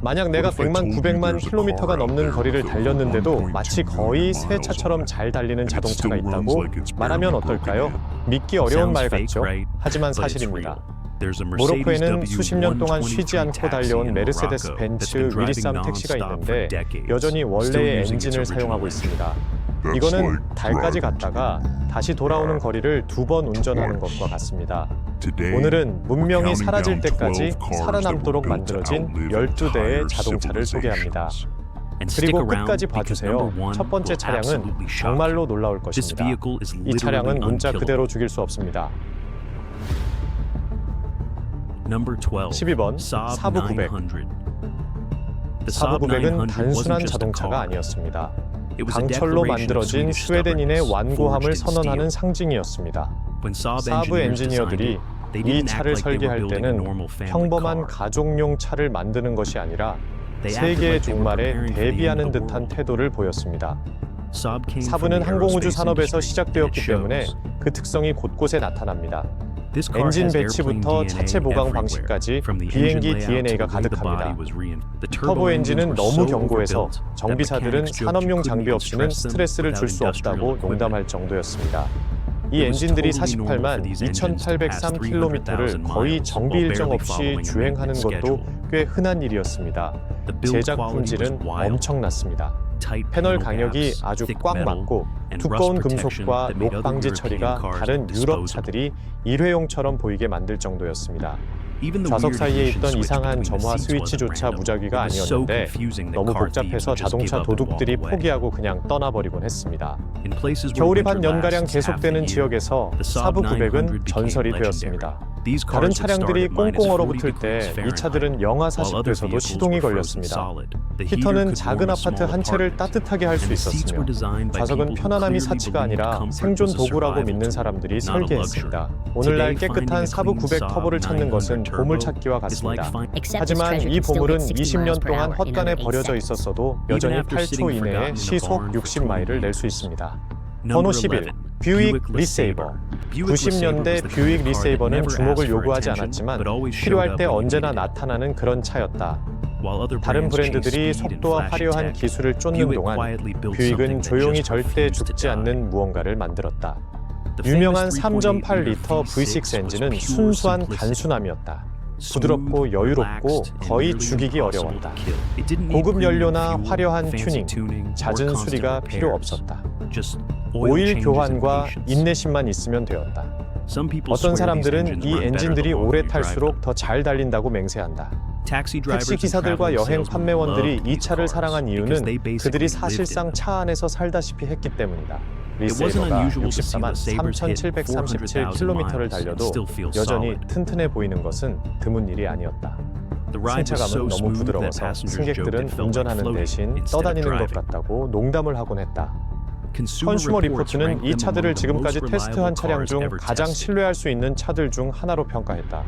만약 내가 100만, 900만 킬로미터가 넘는 거리를 달렸는데도 마치 거의 새 차처럼 잘 달리는 자동차가 있다고 말하면 어떨까요? 믿기 어려운 말 같죠? 하지만 사실입니다. 모로코에는 수십 년 동안 쉬지 않고 달려온 메르세데스 벤츠 위리삼 택시가 있는데 여전히 원래의 엔진을 사용하고 있습니다. 이거는 달까지 갔다가 다시 돌아오는 거리를 2번 운전하는 것과 같습니다. 오늘은 문명이 사라질 때까지 살아남도록 만들어진 12대의 자동차를 소개합니다. 그리고 끝까지 봐주세요. 첫 번째 차량은 정말로 놀라울 것입니다. 이 차량은 문자 그대로 죽일 수 없습니다. 12번 사브 900. 사브 900은 단순한 자동차가 아니었습니다. 강철로 만들어진 스웨덴인의 완고함을 선언하는 상징이었습니다. 사브 엔지니어들이 이 차를 설계할 때는 평범한 가족용 차를 만드는 것이 아니라 세계의 종말에 대비하는 듯한 태도를 보였습니다. 사브는 항공우주 산업에서 시작되었기 때문에 그 특성이 곳곳에 나타납니다. 엔진 배치부터 차체 보강 방식까지 비행기 DNA가 가득합니다. 터보 엔진은 너무 견고해서 정비사들은 산업용 장비 없이는 스트레스를 줄 수 없다고 농담할 정도였습니다. 이 엔진들이 48만 2,803km를 거의 정비 일정 없이 주행하는 것도 꽤 흔한 일이었습니다. 제작 품질은 엄청났습니다. 패널 강력이 아주 꽉 맞고 두꺼운 금속과 녹 방지 처리가 다른 유럽 차들이 일회용처럼 보이게 만들 정도였습니다. 좌석 사이에 있던 이상한 점화 스위치조차 무작위가 아니었는데 너무 복잡해서 자동차 도둑들이 포기하고 그냥 떠나버리곤 했습니다. 겨울이 반년가량 계속되는 지역에서 사브 900은 전설이 되었습니다. 다른 차량들이 꽁꽁 얼어붙을 때 이 차들은 영하 40도에서도 시동이 걸렸습니다. 히터는 작은 아파트 한 채를 따뜻하게 할 수 있었으며 좌석은 편안함이 사치가 아니라 생존 도구라고 믿는 사람들이 설계했습니다. 오늘날 깨끗한 사브 900 터보를 찾는 것은 보물찾기와 같습니다. 하지만 이 보물은 20년 동안 헛간에 버려져 있었어도 여전히 8초 이내에 시속 60마일을 낼 수 있습니다. 번호 11. 뷰익 리세이버. 90년대 뷰익 리세이버는 주목을 요구하지 않았지만 필요할 때 언제나 나타나는 그런 차였다. 다른 브랜드들이 속도와 화려한 기술을 쫓는 동안 뷰익은 조용히 절대 죽지 않는 무언가를 만들었다. 유명한 3.8리터 V6 엔진은 순수한 단순함이었다. 부드럽고 여유롭고 거의 죽이기 어려웠다. 고급 연료나 화려한 튜닝, 잦은 수리가 필요 없었다. 오일 교환과 인내심만 있으면 되었다. 어떤 사람들은 이 엔진들이 오래 탈수록 더 잘 달린다고 맹세한다. 택시 기사들과 여행 판매원들이 이 차를 사랑한 이유는 그들이 사실상 차 안에서 살다시피 했기 때문이다. 리세이버가 64만 3,737km를 달려도 여전히 튼튼해 보이는 것은 드문 일이 아니었다. 승차감은 너무 부드러워서 승객들은 운전하는 대신 떠다니는 것 같다고 농담을 하곤 했다. 컨슈머 리포트는 이 차들을 지금까지 테스트한 차량 중 가장 신뢰할 수 있는 차들 중 하나로 평가했다.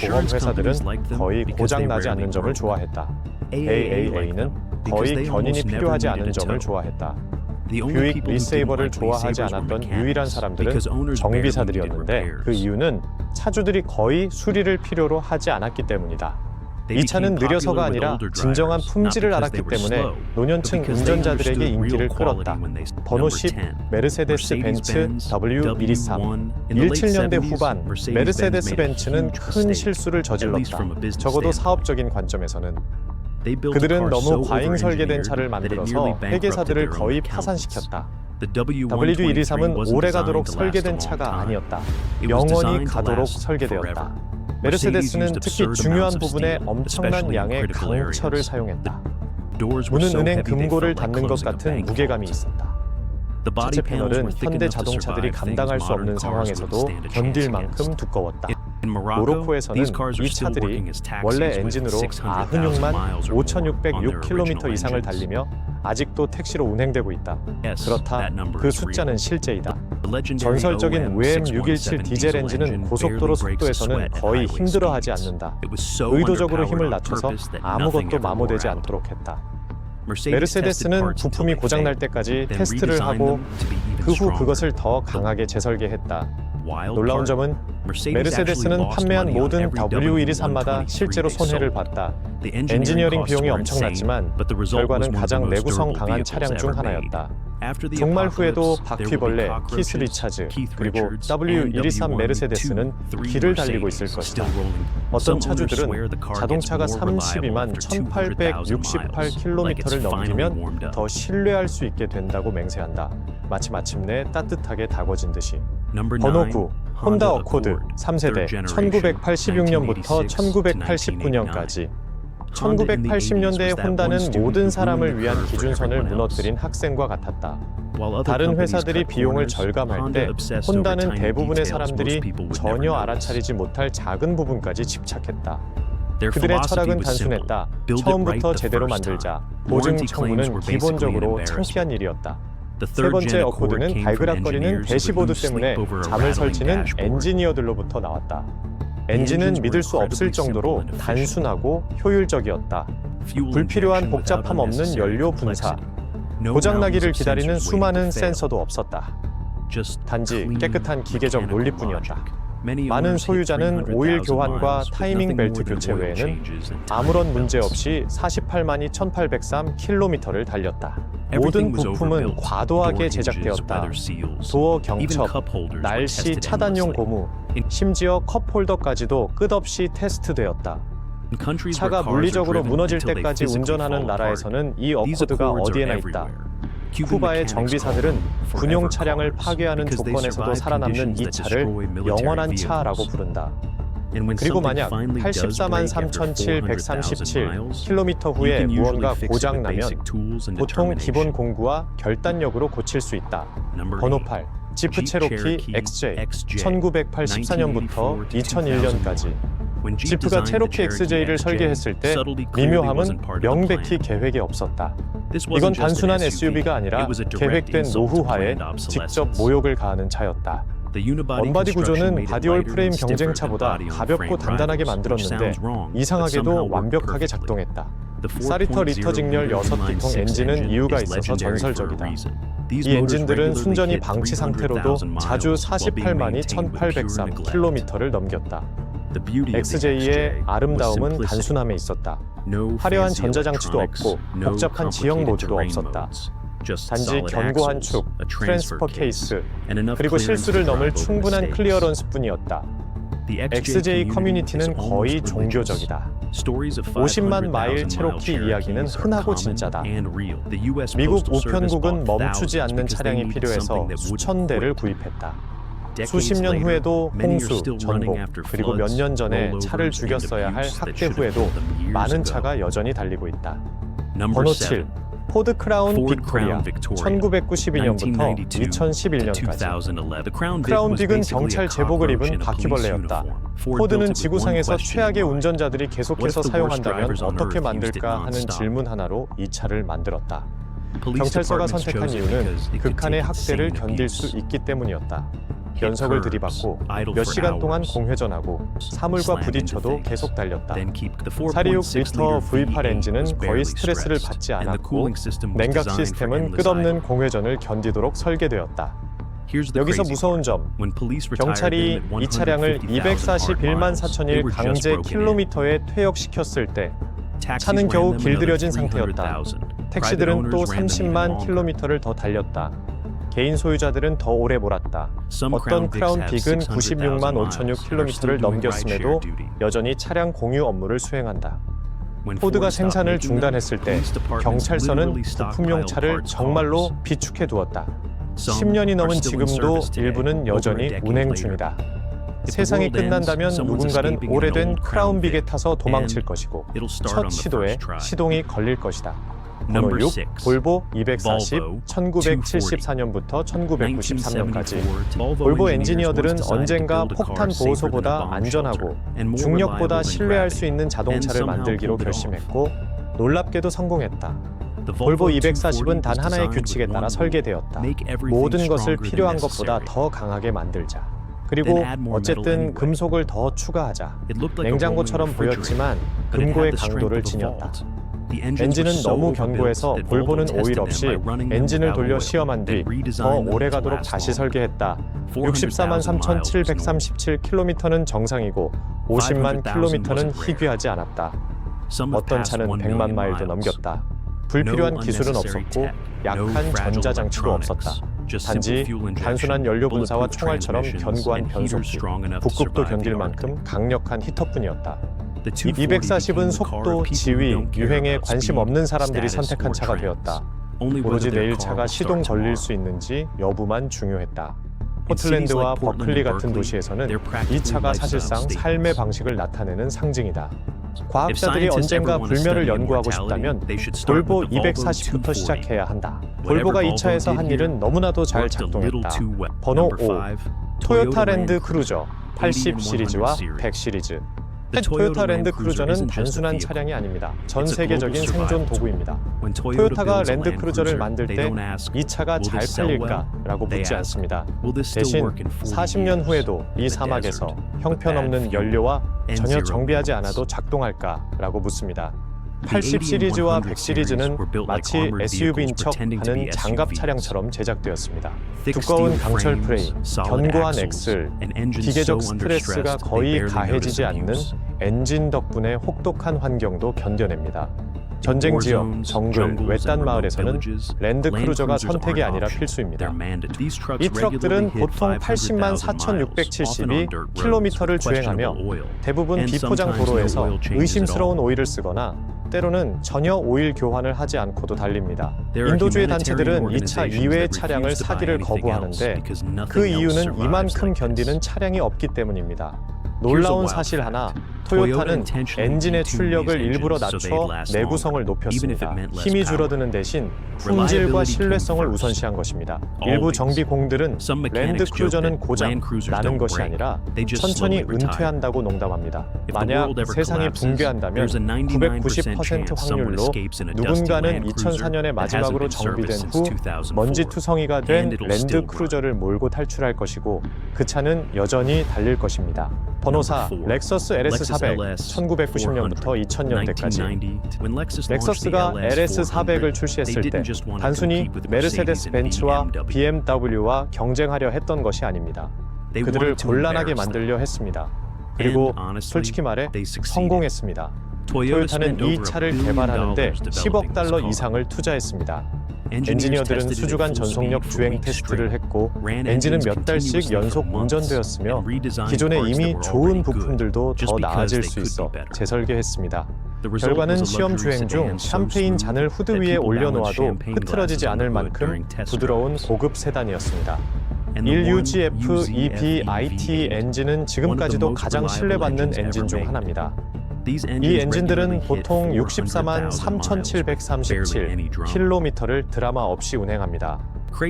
보험 회사들은 거의 고장 나지 않는 점을 좋아했다. AAA는 거의 견인이 필요하지 않은 점을 좋아했다. 뷰익 리세이버를 좋아하지 않았던 유일한 사람들은 정비사들이었는데 그 이유는 차주들이 거의 수리를 필요로 하지 않았기 때문이다. 이 차는 느려서가 아니라 진정한 품질을 알았기 때문에 노년층 운전자들에게 인기를 끌었다. 번호 10. 메르세데스 벤츠 W123. 17년대 후반 메르세데스 벤츠는 큰 실수를 저질렀다. 적어도 사업적인 관점에서는. 그들은 너무 과잉 설계된 차를 만들어서 회계사들을 거의 파산시켰다. W123은 오래 가도록 설계된 차가 아니었다. 영원히 가도록 설계되었다. 메르세데스는 특히 중요한 부분에 엄청난 양의 강철을 사용했다. 문은 은행 금고를 닫는 것 같은 무게감이 있었다. 차체 패널은 현대 자동차들이 감당할 수 없는 상황에서도 견딜 만큼 두꺼웠다. 모로코에서는 이 차들이 원래 엔진으로 96만 5,606km 이상을 달리며 아직도 택시로 운행되고 있다. 그렇다, 그 숫자는 실제이다. 전설적인 WM617 디젤 엔진은 고속도로 속도에서는 거의 힘들어하지 않는다. 의도적으로 힘을 낮춰서 아무것도 마모되지 않도록 했다. 메르세데스는 부품이 고장날 때까지 테스트를 하고 그 후 그것을 더 강하게 재설계했다. 놀라운 점은 메르세데스는 판매한 모든 W123마다 실제로 손해를 봤다. 엔지니어링 비용이 엄청났지만 결과는 가장 내구성 강한 차량 중 하나였다. 종말 후에도 바퀴벌레, 키스 리차즈, 그리고 W123 메르세데스는 길을 달리고 있을 것이다. 어떤 차주들은 자동차가 32만 1868km를 넘기면 더 신뢰할 수 있게 된다고 맹세한다. 마치 마침내 따뜻하게 다궈진 듯이. 번호 9. 혼다 어코드 3세대 1986년부터 1989년까지 1980년대의 혼다는 모든 사람을 위한 기준선을 무너뜨린 학생과 같았다. 다른 회사들이 비용을 절감할 때 혼다는 대부분의 사람들이 전혀 알아차리지 못할 작은 부분까지 집착했다. 그들의 철학은 단순했다. 처음부터 제대로 만들자. 보증 청구는 기본적으로 창피한 일이었다. 세 번째 어코드는 발그락거리는 대시보드 때문에 잠을 설치는 엔지니어들로부터 나왔다. 엔진은 믿을 수 없을 정도로 단순하고 효율적이었다. 불필요한 복잡함 없는 연료 분사, 고장나기를 기다리는 수많은 센서도 없었다. 단지 깨끗한 기계적 논리뿐이었다. 많은 소유자는 오일 교환과 타이밍 벨트 교체 외에는 아무런 문제 없이 48만이 1803km를 달렸다. 모든 부품은 과도하게 제작되었다. 도어 경첩, 날씨 차단용 고무, 심지어 컵홀더까지도 끝없이 테스트되었다. 차가 물리적으로 무너질 때까지 운전하는 나라에서는 이 어코드가 어디에나 있다. 쿠바의 정비사들은 군용 차량을 파괴하는 조건에서도 살아남는 이 차를 영원한 차라고 부른다. 그리고 만약 84만 3,737km 후에 무언가 고장나면 보통 기본 공구와 결단력으로 고칠 수 있다. 번호 8. 지프 체로키 XJ 1984년부터 2001년까지 지프가 체로키 XJ를 설계했을 때 미묘함은 명백히 계획에 없었다. 이건 단순한 SUV가 아니라 계획된 노후화에 직접 모욕을 가하는 차였다. 언바디 구조는 바디올 프레임 경쟁차보다 가볍고 단단하게 만들었는데 이상하게도 완벽하게 작동했다. 사리터 리터 직렬 6기통 엔진은 이유가 있어서 전설적이다. 이 엔진들은 순전히 방치 상태로도 자주 48만이 1803km를 넘겼다. XJ의 아름다움은 단순함에 있었다. 화려한 전자장치도 없고 복잡한 지형 모드도 없었다. 단지 견고한 축, 트랜스퍼 케이스, 그리고 실수를 넘을 충분한 클리어런스뿐이었다. XJ 커뮤니티는 거의 종교적이다. 50만 마일 체로키 이야기는 흔하고 진짜다. 미국 우편국은 멈추지 않는 차량이 필요해서 수천 대를 구입했다. 수십 년 후에도 홍수, 전복, 그리고 몇 년 전에 차를 죽였어야 할 학대 후에도 많은 차가 여전히 달리고 있다. 번호 7. 포드 크라운 빅토리아 1992년부터 2011년까지 크라운 빅은 경찰 제복을 입은 바퀴벌레였다. 포드는 지구상에서 최악의 운전자들이 계속해서 사용한다면 어떻게 만들까 하는 질문 하나로 이 차를 만들었다. 경찰서가 선택한 이유는 극한의 학대를 견딜 수 있기 때문이었다. 연석을 들이받고 몇 시간 동안 공회전하고 사물과 부딪혀도 계속 달렸다. 426리터 V8 엔진은 거의 스트레스를 받지 않았고 냉각 시스템은 끝없는 공회전을 견디도록 설계되었다. 여기서 무서운 점, 경찰이 이 차량을 241만 4천일 강제 킬로미터에 퇴역시켰을 때 차는 겨우 길들여진 상태였다. 택시들은 또 30만 킬로미터를 더 달렸다. 개인 소유자들은 더 오래 몰았다. 어떤 크라운 빅은 96만 5,006km를 넘겼음에도 여전히 차량 공유 업무를 수행한다. 포드가 생산을 중단했을 때 경찰서는 부품용 차를 정말로 비축해 두었다. 10년이 넘은 지금도 일부는 여전히 운행 중이다. 세상이 끝난다면 누군가는 오래된 크라운 빅에 타서 도망칠 것이고 첫 시도에 시동이 걸릴 것이다. 번호 6. 볼보 240 1974년부터 1993년까지 볼보 엔지니어들은 언젠가 폭탄 보호소보다 안전하고 중력보다 신뢰할 수 있는 자동차를 만들기로 결심했고 놀랍게도 성공했다. 볼보 240은 단 하나의 규칙에 따라 설계되었다. 모든 것을 필요한 것보다 더 강하게 만들자. 그리고 어쨌든 금속을 더 추가하자. 냉장고처럼 보였지만 금고의 강도를 지녔다. 엔진은 너무 견고해서 볼보는 오일 없이 엔진을 돌려 시험한 뒤 더 오래 가도록 다시 설계했다. 64만 3,737km는 정상이고 50만 km는 희귀하지 않았다. 어떤 차는 100만 마일도 넘겼다. 불필요한 기술은 없었고 약한 전자장치도 없었다. 단지 단순한 연료 분사와 총알처럼 견고한 변속기, 북극도 견딜 만큼 강력한 히터뿐이었다. 240은 속도, 지위, 유행에 관심 없는 사람들이 선택한 차가 되었다. 오로지 내일 차가 시동 걸릴 수 있는지 여부만 중요했다. 포틀랜드와 버클리 같은 도시에서는 이 차가 사실상 삶의 방식을 나타내는 상징이다. 과학자들이 언젠가 불멸을 연구하고 싶다면 볼보 240부터 시작해야 한다. 볼보가 이 차에서 한 일은 너무나도 잘 작동했다. 번호 5. 토요타 랜드 크루저 80 시리즈와 100 시리즈. 토요타 랜드 크루저는 단순한 차량이 아닙니다. 전 세계적인 생존 도구입니다. 토요타가 랜드 크루저를 만들 때 이 차가 잘 팔릴까라고 묻지 않습니다. 대신 40년 후에도 이 사막에서 형편없는 연료와 전혀 정비하지 않아도 작동할까라고 묻습니다. 80 시리즈와 100 시리즈는 마치 SUV인 척 하는 장갑 차량처럼 제작되었습니다. 두꺼운 강철 프레임, 견고한 엑셀, 기계적 스트레스가 거의 가해지지 않는 엔진 덕분에 혹독한 환경도 견뎌냅니다. 전쟁 지역, 정글, 외딴 마을에서는 랜드 크루저가 선택이 아니라 필수입니다. 이 트럭들은 보통 80만 4,672km를 주행하며 대부분 비포장 도로에서 의심스러운 오일을 쓰거나 때로는 전혀 오일 교환을 하지 않고도 달립니다. 인도주의 단체들은 이 차 이외의 차량을 사기를 거부하는데 그 이유는 이만큼 견디는 차량이 없기 때문입니다. 놀라운 사실 하나, 토요타는 엔진의 출력을 일부러 낮춰 내구성을 높였습니다. 힘이 줄어드는 대신 품질과 신뢰성을 우선시한 것입니다. 일부 정비공들은 랜드 크루저는 고장 나는 것이 아니라 천천히 은퇴한다고 농담합니다. 만약 세상이 붕괴한다면 990% 확률로 누군가는 2004년에 마지막으로 정비된 후 먼지투성이가 된 랜드 크루저를 몰고 탈출할 것이고 그 차는 여전히 달릴 것입니다. 번호 4. 렉서스 LS400 1990년부터 2000년대까지. 렉서스가 LS400을 출시했을 때 단순히 메르세데스 벤츠와 BMW와 경쟁하려 했던 것이 아닙니다. 그들을 곤란하게 만들려 했습니다. 그리고 솔직히 말해 성공했습니다. 토요타는 이 차를 개발하는데 10억 달러 이상을 투자했습니다. 엔지니어들은 수주간 전속력 주행 테스트를 했고 엔진은 몇 달씩 연속 운전되었으며 기존에 이미 좋은 부품들도 더 나아질 수 있어 재설계했습니다. 결과는 시험 주행 중 샴페인 잔을 후드 위에 올려놓아도 흐트러지지 않을 만큼 부드러운 고급 세단이었습니다. 1UGF EBIT 엔진은 지금까지도 가장 신뢰받는 엔진 중 하나입니다. 이 엔진들은 보통 64만 3,737km를 드라마 없이 운행합니다.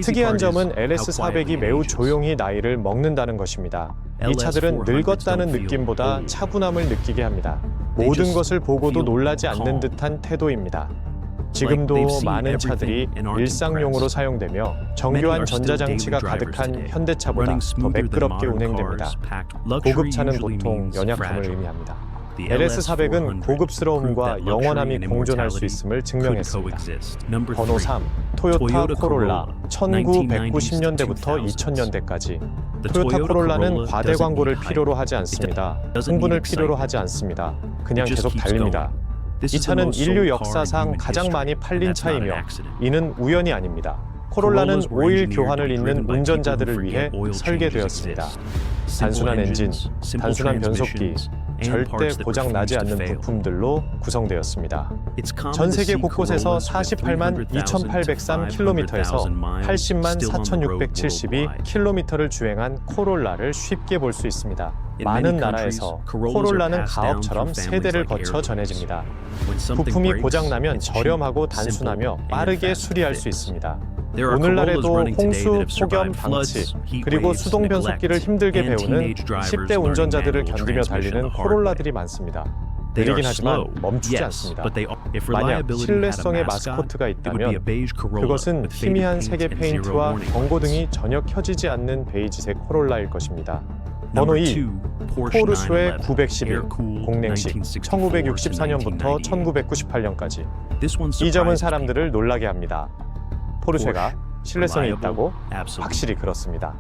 특이한 점은 LS400이 매우 조용히 나이를 먹는다는 것입니다. 이 차들은 늙었다는 느낌보다 차분함을 느끼게 합니다. 모든 것을 보고도 놀라지 않는 듯한 태도입니다. 지금도 많은 차들이 일상용으로 사용되며 정교한 전자장치가 가득한 현대차보다 더 매끄럽게 운행됩니다. 고급차는 보통 연약함을 의미합니다. LS400은 고급스러움과 영원함이 공존할 수 있음을 증명했습니다. 번호 3. 토요타 코롤라 1990년대부터 2000년대까지. 토요타 코롤라는 과대 광고를 필요로 하지 않습니다. 흥분을 필요로 하지 않습니다. 그냥 계속 달립니다. 이 차는 인류 역사상 가장 많이 팔린 차이며 이는 우연이 아닙니다. 코롤라는 오일 교환을 잇는 운전자들을 위해 설계되었습니다. 단순한 엔진, 단순한 변속기, 절대 고장 나지 않는 부품들로 구성되었습니다. 전 세계 곳곳에서 48만 2,803km에서 80만 4,672km를 주행한 코롤라를 쉽게 볼 수 있습니다. 많은 나라에서 코롤라는 가업처럼 세대를 거쳐 전해집니다. 부품이 고장나면 저렴하고 단순하며 빠르게 수리할 수 있습니다. 오늘날에도 홍수, 폭염 방치, 그리고 수동 변속기를 힘들게 배우는 10대 운전자들을 견디며 달리는 코롤라들이 많습니다. 느리긴 하지만 멈추지 않습니다. 만약 신뢰성의 마스코트가 있다면 그것은 희미한 색의 페인트와 경고등이 전혀 켜지지 않는 베이지색 코롤라일 것입니다. 번호 2. 포르쉐 911 공랭식 1964년부터 1998년까지. 이 점은 사람들을 놀라게 합니다. 포르쉐가 신뢰성이 있다고? 확실히 그렇습니다.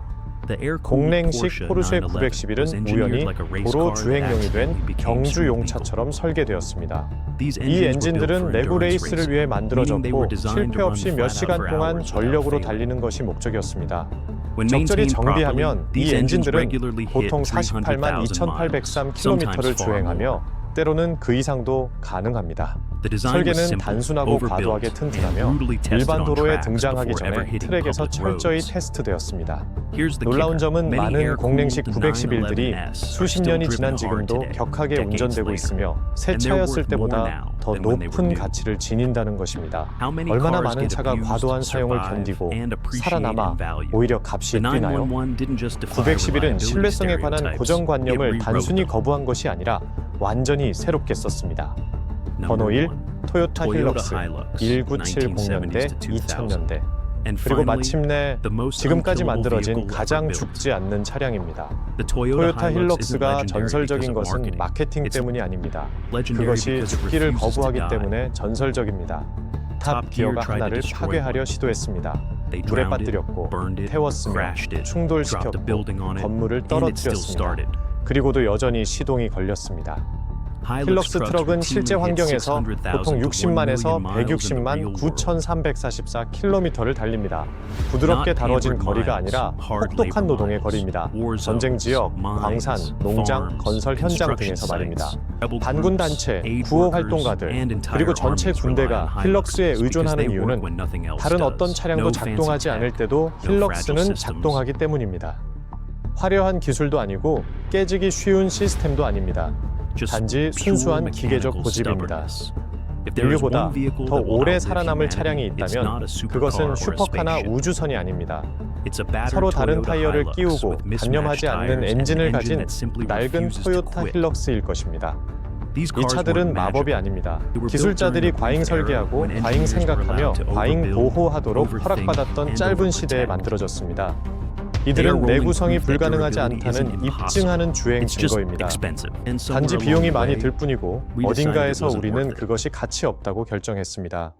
공랭식 포르쉐 911은 우연히 도로 주행용이 된 경주용차처럼 설계되었습니다. 이 엔진들은 내구 레이스를 위해 만들어졌고 실패 없이 몇 시간 동안 전력으로 달리는 것이 목적이었습니다. 적절히 정비하면 이 엔진들은 보통 48만 2,803km를 주행하며 때로는 그 이상도 가능합니다. 설계는 단순하고 과도하게 튼튼하며 일반 도로에 등장하기 전에 트랙에서 철저히 테스트되었습니다. 놀라운 점은 많은 공랭식 911들이 수십 년이 지난 지금도 격하게 운전되고 있으며 새 차였을 때보다 더 높은 가치를 지닌다는 것입니다. 얼마나 많은 차가 과도한 사용을 견디고 살아남아 오히려 값이 뛰나요? 911은 신뢰성에 관한 고정관념을 단순히 거부한 것이 아니라 완전히 새롭게 썼습니다. 번호 1. 토요타 힐럭스 1970년대, 2000년대. 그리고 마침내 지금까지 만들어진 가장 죽지 않는 차량입니다. 토요타 힐럭스가 전설적인 것은 마케팅 때문이 아닙니다. 그것이 죽기를 거부하기 때문에 전설적입니다. 탑 기어가 하나를 파괴하려 시도했습니다. 불에 빠뜨렸고 태웠으며 충돌시켰고 건물을 떨어뜨렸습니다. 그리고도 여전히 시동이 걸렸습니다. 힐럭스 트럭은 실제 환경에서 보통 60만에서 160만 9,344km를 달립니다. 부드럽게 다뤄진 거리가 아니라 혹독한 노동의 거리입니다. 전쟁 지역, 광산, 농장, 건설 현장 등에서 말입니다. 반군 단체, 구호 활동가들, 그리고 전체 군대가 힐럭스에 의존하는 이유는 다른 어떤 차량도 작동하지 않을 때도 힐럭스는 작동하기 때문입니다. 화려한 기술도 아니고 깨지기 쉬운 시스템도 아닙니다. 단지 순수한 기계적 고집입니다. 인류보다 더 오래 살아남을 차량이 있다면 그것은 슈퍼카나 우주선이 아닙니다. 서로 다른 타이어를 끼우고 단념하지 않는 엔진을 가진 낡은 토요타 힐럭스일 것입니다. 이 차들은 마법이 아닙니다. 기술자들이 과잉 설계하고 과잉 생각하며 과잉 보호하도록 허락받았던 짧은 시대에 만들어졌습니다. 이들은 내구성이 불가능하지 않다는 입증하는 주행 증거입니다. 단지 비용이 많이 들 뿐이고 어딘가에서 우리는 그것이 가치 없다고 결정했습니다.